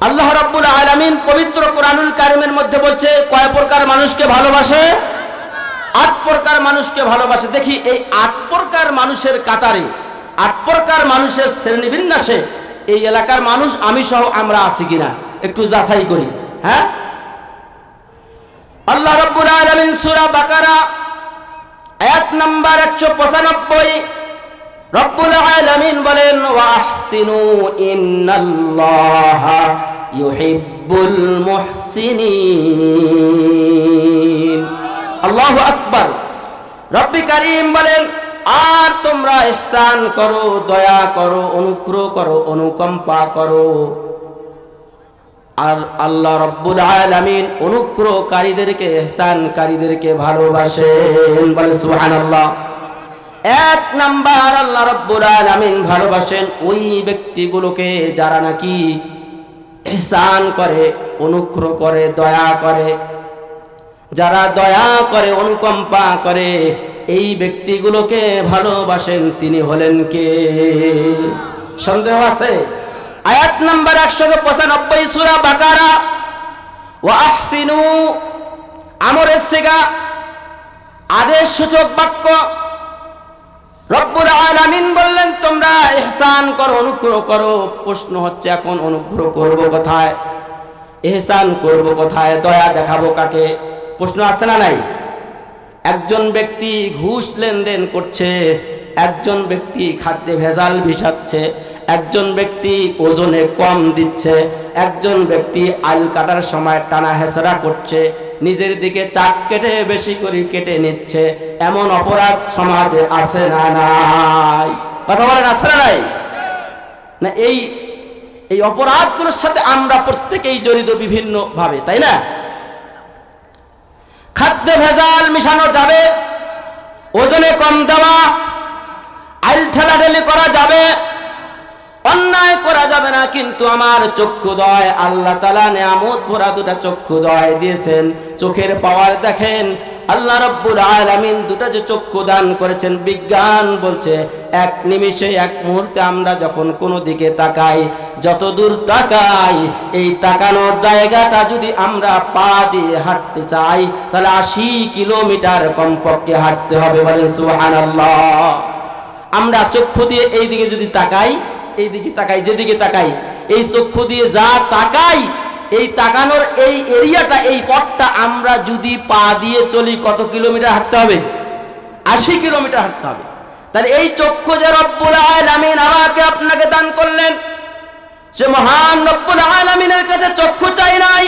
আল্লাহ রাব্বুল আলামিন পবিত্র কোরআনুল কারীমের মধ্যে বলছে কয় প্রকার মানুষকে ভালোবাসে? 8 প্রকার মানুষকে ভালোবাসে। দেখি এই 8 প্রকার মানুষের কাতারে, 8 প্রকার মানুষের শ্রেণীবিন্যাসে এই এলাকার মানুষ আমি সহ আমরা আছি কিনা একটু যাচাই করি। হ্যাঁ, আল্লাহ রাব্বুল আলামিন সূরা বাকারা আয়াত নাম্বার 195 রব্বুল আলামিন বলেন ওয়া আহসিনু ইন্নাল্লাহা ইউহিব্বুল মুহসিনিন। আল্লাহু আকবার। রব্বি কারীম বলেন আর তোমরা ইহসান করো, দয়া করো, অনুগ্রহ করো, অনুকম্পা করো। আর আল্লাহ রাব্বুল আলামিন অনুগ্রহকারীদেরকে, ইহসানকারীদেরকে ভালোবাসেন। বলে সুবহানাল্লাহ। 1 নাম্বার আল্লাহ রাব্বুল আলামিন ভালোবাসেন ওই ব্যক্তিগুলোকে যারা নাকি ইহসান করে, অনুগ্রহ করে, দয়া করে। যারা দয়া করে, অনুকম্পা করে, এই ব্যক্তিগুলোকে ভালোবাসেন। তিনি হলেন কে? সন্দেহ আছে? আয়াত নাম্বার 195 সূরা বাকারা ওয়া আহসিনু আমরের সিগা, আদেশ সূচক বাক্য। রব্বুল আলামিন বললেন তোমরা ইহসান করো, অনুগ্রহ করো। প্রশ্ন হচ্ছে এখন অনুগ্রহ করব কোথায়, ইহসান করব কোথায়, দয়া দেখাবো কাকে? প্রশ্ন আছে না নাই? একজন ব্যক্তি ঘুষ লেনদেন করছে, একজন ব্যক্তি খাদ্যে ভেজাল মিশাচ্ছে, একজন ব্যক্তি ওজনে কম দিচ্ছে, একজন ব্যক্তি আল কাটার সময় টানা হেসরা করছে, নিজের দিকে চাক কেটে বেশি করে কেটে নিচ্ছে। এমন অপরাধ সমাজে আছে না নাই? কথা বলেন, আছে না নাই? না, এই অপরাধগুলোর সাথে আমরা প্রত্যেকেই জড়িত বিভিন্ন ভাবে, তাই না? খাদ্যে ভেজাল মিশানো যাবে, ওজনে কম দেওয়া, আইল ঠেলাঠেলি করা যাবে, অন্যায় করা যাবে না। কিন্তু আমার চক্ষুদয়, আল্লাহ তাআলা নিয়ামত ভরা দুটা চক্ষুদয় দিয়েছেন, চোখের পাওয়ার দেখেন। আল্লাহ রাব্বুল আলামিন দুটা যে চক্ষু দান করেছেন, বিজ্ঞান বলছে এক নিমিষে, এক মুহূর্তে আমরা যখন কোনো দিকে তাকাই, যত দূর তাকাই, এই তাকানোর জায়গাটা যদি আমরা পা দিয়ে হাঁটতে চাই তাহলে 80 কিলোমিটার কমপক্ষে হাঁটতে হবে। বলেন সুবহানাল্লাহ। আমরা চক্ষু দিয়ে এই দিকে যদি তাকাই, এই দিকে তাকাই, যেদিকে তাকাই, এই চক্ষু দিয়ে যা তাকাই, এই তাকানোর এই এরিয়াটা, এই পথটা আমরা যদি পা দিয়ে চলি কত কিলোমিটার হাঁটতে হবে? 80 কিলোমিটার হাঁটতে হবে। তাহলে এই চক্ষু যে রব্বুল আলামিন আমাকে আপনাকে দান করলেন, সে মহান রব্বুল আলামিনের কাছে চক্ষু চাই নাই,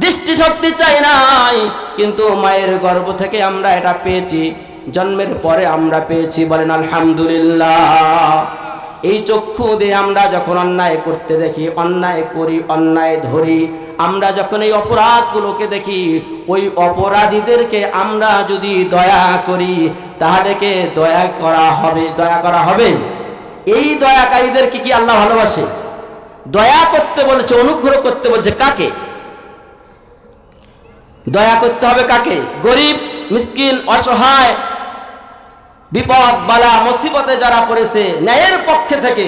দৃষ্টিশক্তি চাই নাই, কিন্তু মায়ের গর্ভ থেকে আমরা এটা পেয়েছি, জন্মের পরে আমরা পেয়েছি। বলেন আলহামদুলিল্লাহ। এই চক্ষু দিয়ে আমরা যখন অন্যায় করতে দেখি, অন্যায় করি, অন্যায় ধরি, আমরা যখন এই অপরাধগুলোকে দেখি, ওই অপরাধীদেরকে আমরা যদি দয়া করি তাহলে কে দয়া করা হবে? দয়া করা হবে। এই দয়াকারীদেরকে কি আল্লাহ ভালোবাসে? দয়া করতে বলেছে, অনুগ্রহ করতে বলেছে কাকে? দয়া করতে হবে কাকে? গরিব, মিসকিন, অসহায়, বিপদ বালা মুসিবতে যারা পড়েছে ন্যায়ের পক্ষে থেকে,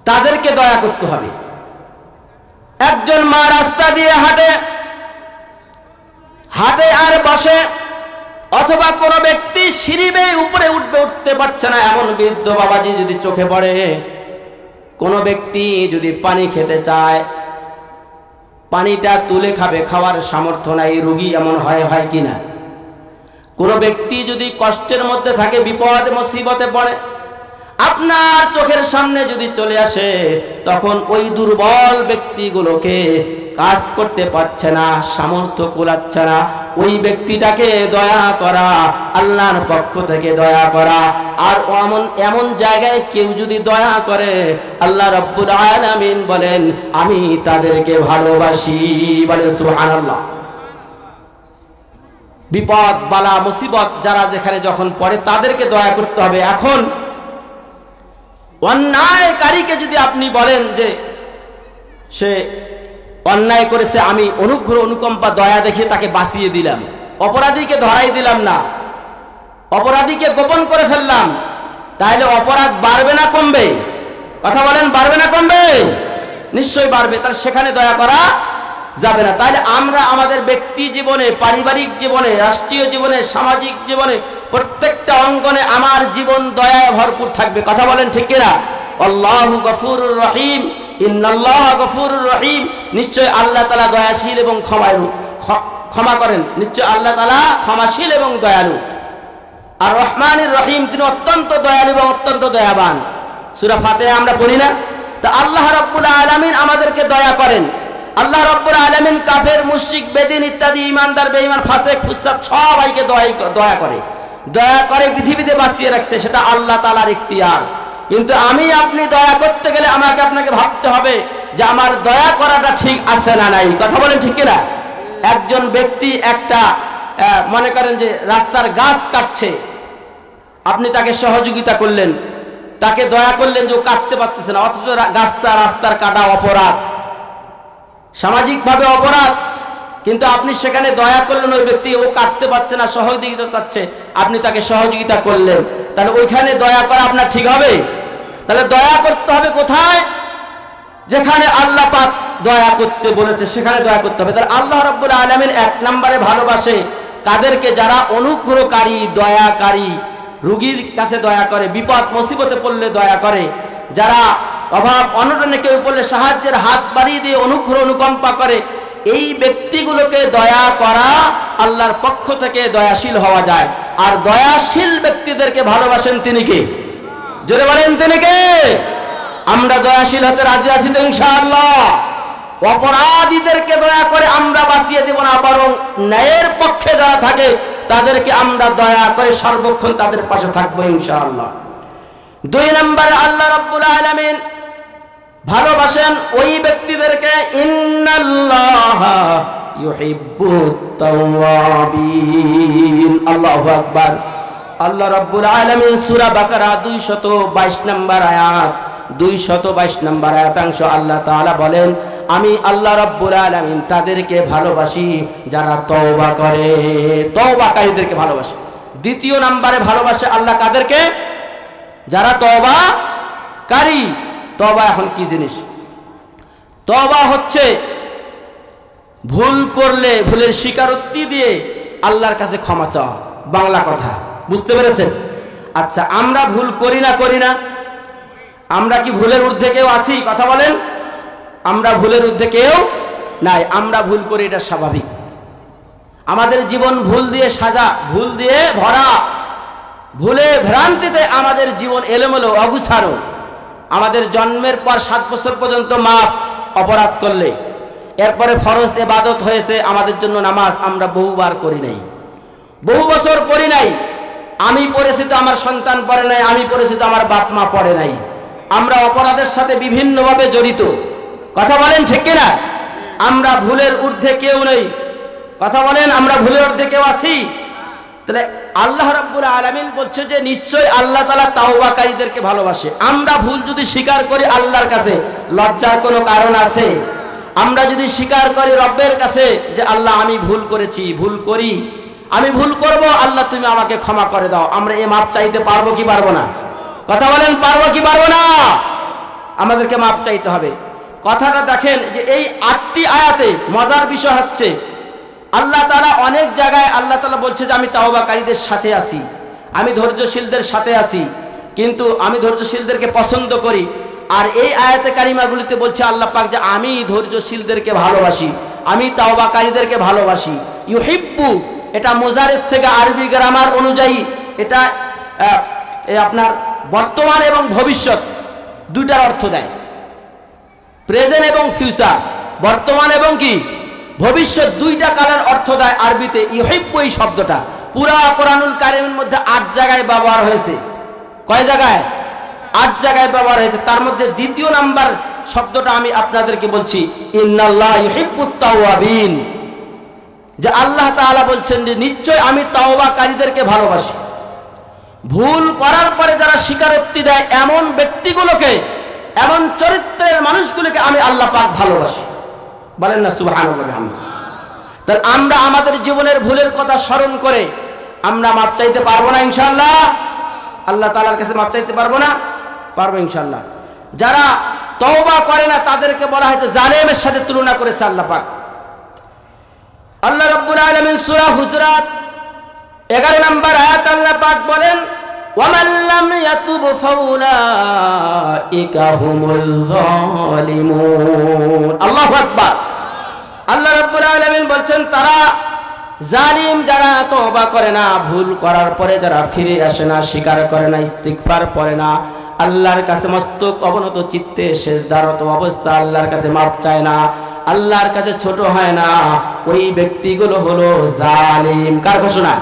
তাদেরকে দয়া করতে হবে। একজন মা রাস্তা দিয়ে হাঁটে আর বসে, অথবা কোনো ব্যক্তি সিঁড়ি বেয়ে উপরে উঠতে পারছে না, এমন বৃদ্ধ বাবাজি যদি চোখে পড়ে, কোনো ব্যক্তি যদি পানি খেতে চায়, পানিটা তুলে খাবে, খাওয়ার সামর্থ্য নাই, রোগী এমন হয় কিনা? কোন ব্যক্তি যদি কষ্টের মধ্যে থাকে, বিপদ মুসিবতে পড়ে, আপনার চোখের সামনে যদি চলে আসে, তখন ওই দুর্বল ব্যক্তিগুলোকে কাজ করতে পারছে না, সামর্থ্য কুলাচ্ছে না, ওই ব্যক্তিটাকে দয়া করা, আল্লাহর পক্ষ থেকে দয়া করা। আর এমন জায়গায় কেউ যদি দয়া করে, আল্লাহ রাব্বুল আলামিন বলেন আমি তাদেরকে ভালোবাসি। বলেন সুবহানাল্লাহ। বিপদ বালা মুসিবত যারা যেখানে যখন পড়ে, তাদেরকে দয়া করতে হবে। এখন অন্যায়কারীকে যদি আপনি বলেন যে সে অন্যায় করেছে, আমি অনুগ্রহ, অনুকম্পা, দয়া দেখিয়ে তাকে বাঁচিয়ে দিলাম, অপরাধীকে ধরাই দিলাম না, অপরাধীকে গোপন করে ফেললাম, তাহলে অপরাধ বাড়বে না কমবে? কথা বলেন, বাড়বে না কমবে? নিশ্চয়ই বাড়বে, তাহলে সেখানে দয়া করা যাবে না। তাহলে আমরা আমাদের ব্যক্তি জীবনে, পারিবারিক জীবনে, রাষ্ট্রীয় জীবনে, সামাজিক জীবনে, প্রত্যেকটা অঙ্গনে আমার জীবন দয়ায় ভরপুর থাকবে। কথা বলেন ঠিক কিনা? আল্লাহু গফুরুর রহিম, ইন্নাল্লাহা গফুরুর রহিম, নিশ্চয় আল্লাহ তাআলা দয়াশীল এবং ক্ষমা করেন। নিশ্চয় আল্লাহ তাআলা ক্ষমাশীল এবং দয়ালু। আর রহমানির রহিম, তিনি অত্যন্ত দয়ালু এবং অত্যন্ত দয়াবান। সূরা ফাতিহা আমরা পড়ি না? তা আল্লাহ রাব্বুল আলামিন আমাদেরকে দয়া করেন। আল্লাহ রাব্বুল আলামিন কাফের, মুশরিক, বেদিন ইত্যাদি ঈমানদার, বেঈমান, ফাসিক, ফুসাক সবাইকে দয়া করে পৃথিবীতে বাঁচিয়ে রাখছে। সেটা আল্লাহ তাআলার ইখতিয়ার। কিন্তু আমি আপনি দয়া করতে গেলে আমাকে আপনাকে ভাবতে হবে যে আমার দয়া করাটা ঠিক আছে না নাই। কথা বলেন ঠিক কিনা? একজন ব্যক্তি একটা মনে করেন যে রাস্তার গাছ কাটছে, আপনি তাকে সহযোগিতা করলেন, তাকে দয়া করলেন যে ও কাটতে পারতেছে না, অথচ রাস্তার কাটা অপরাধ, সামাজিকভাবে অপরাধ, কিন্তু আপনি সেখানে দয়া করলেন ওই ব্যক্তি, ও কাটতে পারছে না, সহযোগিতা চাচ্ছে, আপনি তাকে সহযোগিতা করলেন। তাহলে ওইখানে দয়া করা আপনার ঠিক হবে? তাহলে দয়া করতে হবে কোথায়? যেখানে আল্লাহ পাক দয়া করতে বলেছে সেখানে দয়া করতে হবে। তাহলে আল্লাহ রাব্বুল আলামিন এক নম্বরে ভালোবাসে কাদেরকে? যারা অনুগ্রহকারী, দয়াকারী, রোগীর কাছে দয়া করে, বিপদ মুসিবতে পড়লে দয়া করে, যারা অভাব অনটনে কেউ পড়লে সাহায্যের হাত বাড়িয়ে দিয়ে অনুগ্রহ অনুকম্পা করে, এই ব্যক্তিগুলোকে দয়া করা আল্লাহর পক্ষ থেকে দয়াশীল হওয়া যায়। আর দয়াশীল ব্যক্তিদেরকে ভালোবাসেন তিনি কে? জোরে বলেন তিনি কে? আমরা দয়াশীল হতে রাজি আছি তো ইনশাআল্লাহ। অপরাধীদেরকে দয়া করে আমরা বাঁচিয়ে দেব না, বরং ন্যায়ের পক্ষে যারা থাকে তাদেরকে আমরা দয়া করে সর্বক্ষণ তাদের পাশে থাকবো ইনশাআল্লাহ। 2 নম্বরে আল্লাহ রাব্বুল আলামিন ভালোবাসেন ওই ব্যক্তিদেরকে, ইন্নাল্লাহা ইউহিব্বুত তাওয়াবিন। আল্লাহু আকবার। আল্লাহ রাব্বুল আলামিন সূরা বাকারা 222 নম্বর আয়াত, 222 নম্বর আয়াতাংশ আল্লাহ তাআলা বলেন, আমি আল্লাহ রাব্বুল আলামিন তাদেরকে ভালোবাসি যারা তওবা করে, তওবাকারীদেরকে ভালোবাসে। 2 নম্বরে ভালোবাসে আল্লাহ কাদেরকে? যারা তওবাকারী। তওবা এখন কি জিনিস? তওবা হচ্ছে ভুল করলে ভুলের স্বীকারোক্তি দিয়ে আল্লাহর কাছে ক্ষমা চাওয়া, বাংলা কথা। বুঝতে পেরেছেন? আচ্ছা, আমরা ভুল করি না? আমরা কি ভুলের ঊর্ধ্বে কেউ আছি? কথা বলেন। আমরা ভুলের ঊর্ধ্বে কেউ নাই। আমরা ভুল করি, এটা স্বাভাবিক। আমাদের জীবন ভুল দিয়ে সাজা, ভুল দিয়ে ভরা, ভুলে ভ্রান্তিতে আমাদের জীবন এলোমেলো, অগুছালো। আমাদের জন্মের পর 7 বছর পর্যন্ত মাফ অপরাধ করলে, এরপরে ফরজ ইবাদত হয়েছে আমাদের জন্য নামাজ, আমরা বহুবার করি নাই, বহু বছর পড়ি নাই। আমি পড়েছি তো আমার সন্তান পড়ে নাই, আমি পড়েছি তো আমার বাপ মা পড়ে নাই। আমরা অপরাধের সাথে বিভিন্নভাবে জড়িত। কথা বলেন ঠিক কিনা? আমরা ভুলের ঊর্ধ্বে কেউ নেই। কথা বলেন, আমরা ভুলের ঊর্ধ্বে কেউ আছি? তাহলে আল্লাহ রাব্বুল আলামিন বলছে যে নিশ্চয় আল্লাহ তাআলা তাওবাকারীদেরকে ভালোবাসে। আমরা ভুল যদি স্বীকার করি আল্লাহর কাছে, লজ্জার কোনো কারণ আছে? আমরা যদি স্বীকার করি রব্বের কাছে যে আল্লাহ আমি ভুল করেছি, ভুল করি, আমি ভুল করব, আল্লাহ তুমি আমাকে ক্ষমা করে দাও, আমরা এই মাপ চাইতে পারবো কি পারবো না? কথা বলেন, পারবো কি পারবো না? আমাদেরকে মাপ চাইতে হবে। কথাটা দেখেন যে এই 8টি আয়াতে মজার বিষয় হচ্ছে আল্লাহ তাআলা অনেক জায়গায় আল্লাহ তাআলা বলছে যে আমি তাওবাকারীদের সাথে আছি, আমি ধৈর্যশীলদের সাথে আছি, কিন্তু আমি ধৈর্যশীলদেরকে পছন্দ করি। আর এই আয়াতে কারিমাগুলিতে বলছে আল্লাহ পাক যে আমি ধৈর্যশীলদেরকে ভালোবাসি, আমি তাওবাকারীদেরকে ভালোবাসি। ইউহিব্বু, এটা মুজারের সিগা, আরবি গ্রামার অনুযায়ী এটা আপনার বর্তমান এবং ভবিষ্যৎ দুইটার অর্থ দেয়, প্রেজেন্ট এবং ফিউচার, বর্তমান এবং কি ভবিষ্যৎ, দুইটা কালের অর্থ দেয় আরবিতে। ইউহিব্বু এই শব্দটা পুরা কোরআনুল কারীমের মধ্যে 8 জায়গায় ব্যবহার হয়েছে। কয় জায়গায়? 8 জায়গায় ব্যবহার হয়েছে। তার মধ্যে 2 নাম্বার শব্দটা আমি আপনাদেরকে বলছি, ইন্নাল্লাহা ইউহিব্বুত তাওয়াবিন, যে আল্লাহ তাআলা বলছেন যে নিশ্চয় আমি তাওবাকারীদেরকে ভালোবাসি। ভুল করার পরে যারা স্বীকারোক্তি দেয় এমন ব্যক্তিগুলোকে, এমন চরিত্রের মানুষগুলোকে আমি আল্লাহ পাক ভালোবাসি। বলেন না সুবহানাল্লাহ বিহামদিহি। তাহলে আমরা আমাদের জীবনের ভুলের কথা স্মরণ করে আমরা মাপ চাইতে পারবো না ইনশাআল্লাহ? আল্লাহ তাআলার কাছে মাপ চাইতে পারবো না? পারবো ইনশাআল্লাহ। যারা তওবা করে না তাদেরকে বলা হয়েছে জালেমের সাথে তুলনা করেছে আল্লাহ পাক। আল্লাহ রাব্বুল আলামিন সূরা হুজুরাত 11 নম্বর আয়াত আল্লাহ পাক বলেন ওয়ামান লাম ইয়াতুব ফাউলাইকা হুমুল যালিমুন। আল্লাহু আকবার। আল্লাহ রাব্বুল আলামিন বলছেন তারা জালিম যারা তওবা করে না, ভুল করার পরে যারা ফিরে আসে না, স্বীকার করে না, ইস্তিগফার পড়ে না, আল্লাহর কাছে মস্তক অবনত চিত্তে সেজদারত অবস্থা আল্লাহর কাছে মাপ চায় না, আল্লাহর কাছে ছোট হয় না, ওই ব্যক্তিগুলো হলো জালিম। কার ঘোষণা?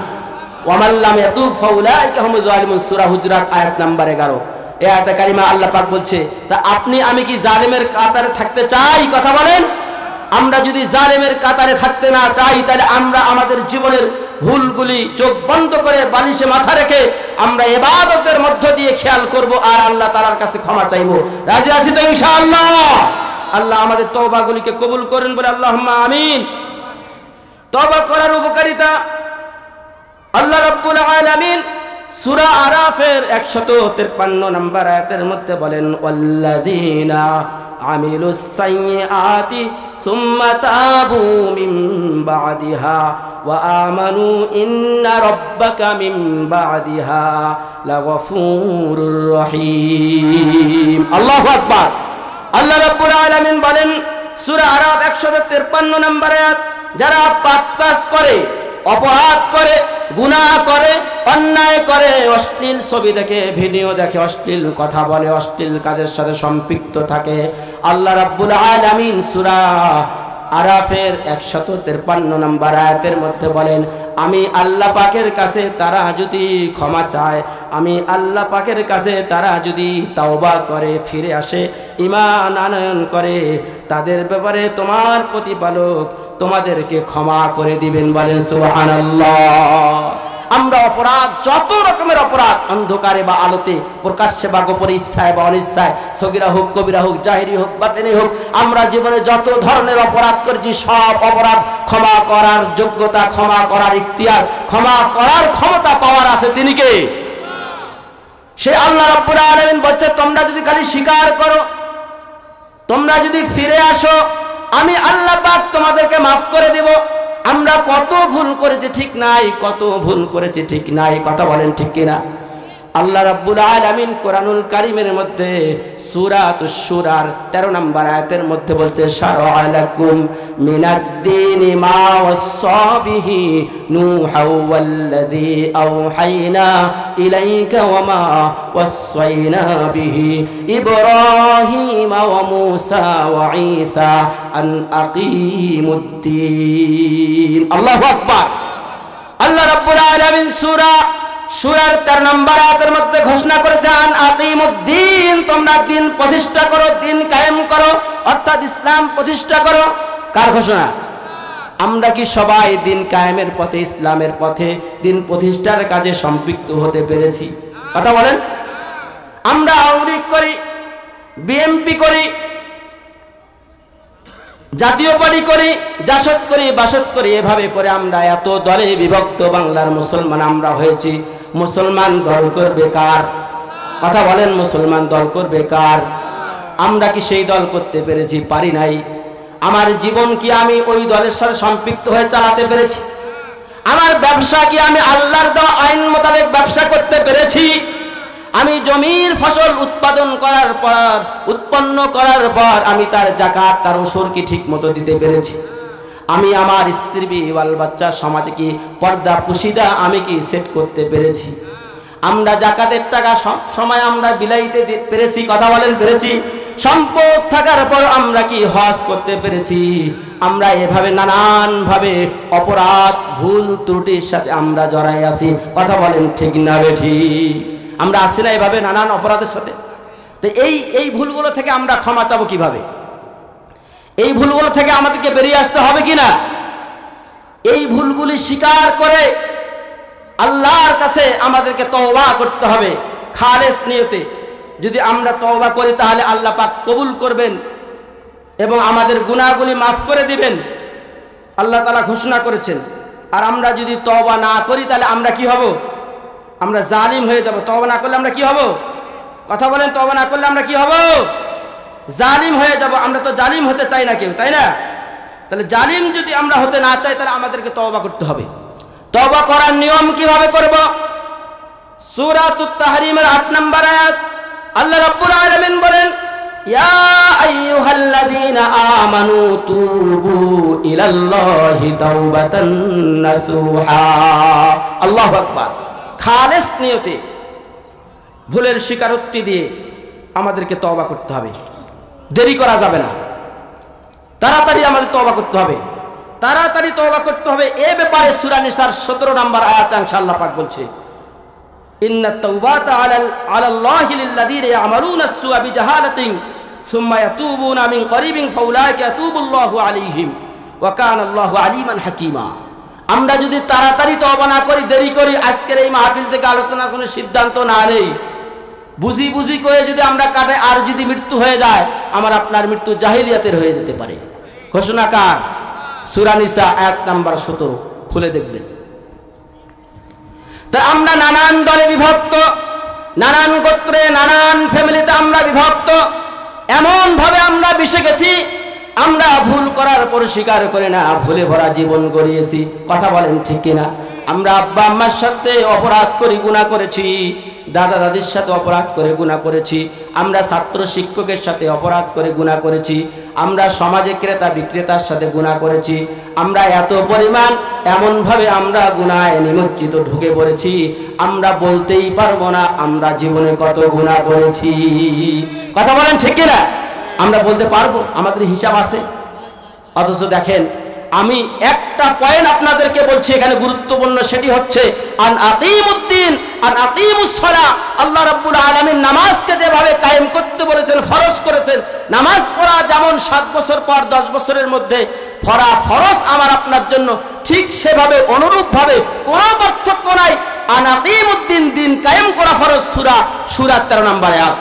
ওয়ামান লাম ইয়াতুব ফাউলাইকা হুমুল যালিমুন, সূরা হুজুরাত আয়াত নাম্বার 11। এই আয়াতে কারিমা আল্লাহ পাক বলছে তা আপনি আমি কি জালিমের কাতারে থাকতে চাই? কথা বলেন। আমরা যদি জালেমের কাতারে থাকতে না চাই তাহলে আমরা আমাদের জীবনের ভুলগুলি চোখ বন্ধ করে বালিশে মাথা রেখে আমরা ইবাদতের মধ্য দিয়ে খেয়াল করব আর আল্লাহ তাআলার কাছে ক্ষমা চাইব। রাজি আছি তো ইনশাআল্লাহ? আল্লাহ আমাদের তওবাগুলিকে কবুল করেন বলে আল্লাহুম্মা আমিন। তওবা করার উপকারিতা আল্লাহ রাব্বুল আলামিন সূরা আরাফের 153 নম্বর আয়াতের মধ্যে বলেন ওয়াল্লাযীনা আমিলুস সাইয়্যাতি সুম্মা তাবু মিন বাদিহা ওয়া আমানু ইন্না রাব্বাকা মিন বাদিহা লাগফুরুর রহিম। আল্লাহু আকবার। আল্লাহ রাব্বুল আলামিন বলেন সূরা আরাফ 153 নম্বর আয়াত, যারা পাপ কাজ করে, অপরাধ করে, গুনাহ করে, অন্যায় করে, অশ্লীল ছবি দেখে, ভিডিও দেখে, অশ্লীল কথা বলে, অশ্লীল কাজের সাথে সম্পৃক্ত থাকে, আল্লাহ রাব্বুল আলামিন সূরা আরাফের 153 নম্বর আয়াতের মধ্যে বলেন আমি আল্লাহ পাকের কাছে তারা যদি ক্ষমা চায়, আমি আল্লাহ পাকের কাছে তারা যদি তাওবা করে, ফিরে আসে, ঈমান আনয়ন করে, তাদের ব্যাপারে তোমার প্রতিপালক তোমাদেরকে ক্ষমা করে দিবেন। বলেন সুবহানাল্লাহ। আমরা অপরাধ, যত রকমের অপরাধ, অন্ধকারে বা আলোতে, প্রকাশ্যে বা গোপনে, ইচ্ছায় বা অনিচ্ছায়, সগীরা হোক, কবিরা হোক, জাহিরি হোক, বাতিনি হোক, আমরা জীবনে যত ধরনের অপরাধ করেছি সব অপরাধ ক্ষমা করার যোগ্যতা, ক্ষমা করার ইখতিয়ার, ক্ষমা করার ক্ষমতা পাওয়ার আছে তিনি কে? সে আল্লাহ রাব্বুল আলামিন বলছে তোমরা যদি খালি স্বীকার করো, তোমরা যদি ফিরে আসো, আমি আল্লাহ পাক তোমাদেরকে মাফ করে দেব। আমরা কত ভুল করেছি ঠিক নাই, কত ভুল করেছি ঠিক নাই, কথা বলেন ঠিক কিনা? আল্লাহ রাব্বুল আলামিন কোরআনুল কারীমের মধ্যে সূরাতুশ শুরার 13 নম্বর আয়াতের মধ্যে বলছে শারআ লাকুম মিনাদ-দীনি মা ওয়াসসা বিহি নূহা ওয়াল্লাযী আওহাইনা ইলাইকা ওয়া মা ওয়াসসাইনা বিহি ইব্রাহিমা ওয়া মূসা ওয়া ঈসা আন আকিমুদ-দীন। আল্লাহু আকবার। আল্লাহ রাব্বুল আলামিন সূরার 13 নম্বর আয়াতের মধ্যে ঘোষণা করেছেন আকিমুদ্দিন, তোমরা দিন প্রতিষ্ঠা করো, দিন কায়েম করো, অর্থাৎ ইসলাম প্রতিষ্ঠা করো। কার ঘোষণা? আমরা কি সবাই দিন কায়েমের পথে, ইসলামের পথে, দিন প্রতিষ্ঠার কাজে সম্পৃক্ত হতে পেরেছি? কথা বলেন। আমরা আওয়ামী লীগ করি, বিএনপি করি, জাতীয় পার্টি করি, জাসদ করি, বাসদ করি, এভাবে করে আমরা এত দলে বিভক্ত বাংলার মুসলমান আমরা হয়েছি। মুসলমান দল করবে কার? কথা বলেন। মুসলমান দল করবে কার? আমরা কি সেই দল করতে পেরেছি? পারি নাই। আমার জীবন কি আমি ওই দলের সাথে সম্পৃক্ত হয়ে চালাতে পেরেছি? আমার ব্যবসা কি আমি আল্লাহর দেওয়া আইন মোতাবেক ব্যবসা করতে পেরেছি? আমি জমির ফসল উৎপন্ন করার পর আমি তার যাকাত, তার ওসর কি ঠিক মতো দিতে পেরেছি? আমি আমার স্ত্রী, বাল বাচ্চা, সমাজে কি পর্দা পুশিদা আমি কি সেট করতে পেরেছি? আমরা যাকাতের টাকা সব সময় আমরা বিলাইতে পেরেছি? কথা বলেন, পেরেছি? সম্পদ থাকার পর আমরা কি হজ করতে পেরেছি? আমরা এভাবে নানান ভাবে অপরাধ, ভুল ত্রুটির সাথে আমরা জড়াই আছি। কথা বলেন ঠিক না বেঠিক? আমরা আসি না এভাবে নানান অপরাধের সাথে? তো এই ভুলগুলো থেকে আমরা ক্ষমা চাবো কিভাবে? এই ভুলগুলো থেকে আমাদেরকে বেরিয়ে আসতে হবে কিনা? এই ভুলগুলি স্বীকার করে আল্লাহর কাছে আমাদেরকে তওবা করতে হবে খালেস নিয়তে। যদি আমরা তওবা করি তাহলে আল্লাহ পাক কবুল করবেন এবং আমাদের গুনাহগুলি মাফ করে দিবেন, আল্লাহ তাআলা ঘোষণা করেছেন। আর আমরা যদি তওবা না করি তাহলে আমরা কি হব? আমরা জালিম হয়ে যাব। তওবা না করলে আমরা কি হব? কথা বলেন, তওবা না করলে আমরা কি হব? জালিম হয়ে যাব। আমরা তো জালিম হতে চাই না কেউ, তাই না? তাহলে জালিম যদি আমরা হতে না চাই তাহলে আমাদেরকে তওবা করতে হবে। তওবা করার নিয়ম কিভাবে করব? সূরাতুত তাহরিমের 8 নম্বর আয়াত আল্লাহ রাব্বুল আলামিন বলেন, ইয়া আইয়ুহাল্লাযীনা আমানু তুবু ইলাল্লাহি তাওবাতান নাসুহা। আল্লাহু আকবার। খালেস নিয়তে, ভুলের স্বীকারোক্তি দিয়ে আমাদেরকে তওবা করতে হবে। দেরি করা যাবে না, তাড়াতাড়ি আমাদের তওবা করতে হবে, তাড়াতাড়ি তওবা করতে হবে। এ ব্যাপারে সূরা নিসার 17 নম্বর আয়াতে আল্লাহ পাক বলছে, ইন্নাত তাওবাতা আলাল্লাহি লিল্লাযীনা ইয়ামালুনা আস-সুআ বিজাহালাতিন সুম্মা ইয়াতুবুনা মিন করিবিন ফাউলাইকা ইয়াতুবুল্লাহু আলাইহিম ওয়া কানা আল্লাহু আলিমান হাকীমা। আমরা যদি তাড়াতাড়ি তওবা না করি, দেরি করি, আজকের এই মাহফিল থেকে আলোচনার কোনো সিদ্ধান্ত না নেই, বুঝি বুঝি করে যদি আমরা কাটে, আর যদি মৃত্যু হয়ে যায়, আমার আপনার মৃত্যু জাহিলিয়াতের হয়ে যেতে পারে। ঘোষণা কার? সূরা নিসা আয়াত নাম্বার 17, খুলে দেখবেন। তা আমরা নানান দলে বিভক্ত, নানান গোত্রে, নানান ফ্যামিলিতে আমরা বিভক্ত। এমন ভাবে আমরা মিশে গেছি, আমরা ভুল করার পর স্বীকার করে না, ভুলে ভরা জীবন গড়িয়েছি। কথা বলেন ঠিক কিনা? আমরা আব্বা আম্মার সাথে অপরাধ করে গুনাহ করেছি, দাদা দাদির সাথে অপরাধ করে গুনাহ করেছি, আমরা ছাত্র শিক্ষকের সাথে অপরাধ করে গুনাহ করেছি, আমরা সমাজে ক্রেতা বিক্রেতার সাথে গুনাহ করেছি। আমরা এত পরিমাণ এমনভাবে আমরা গুনাহে নিমজ্জিত ঢুকে পড়েছি, আমরা বলতেই পারবো না আমরা জীবনে কত গুনাহ করেছি। কথা বলেন ঠিক কিনা? আমরা বলতে পারবো? আমাদের হিসাব আছে। অথচ দেখেন, আমি একটা পয়েন্ট আপনাদেরকে বলছি এখানে গুরুত্বপূর্ণ, সেটি হচ্ছে আন আকিমুদ্দিন আন আকিমুস সালাহ। আল্লাহ রাব্বুল আলামিন নামাজকে যেভাবে কায়েম করতে বলেছেন, ফরজ করেছেন, নামাজ পড়া যেমন 7 বছর পর 10 বছরের মধ্যে পড়া ফরজ আমার আপনার জন্য, ঠিক সেভাবে অনুরূপভাবে কোনো পার্থক্য নাই। আন আকিমুদ্দিন, দিন কায়েম করা ফরজ। সূরা 13 নম্বর আয়াত।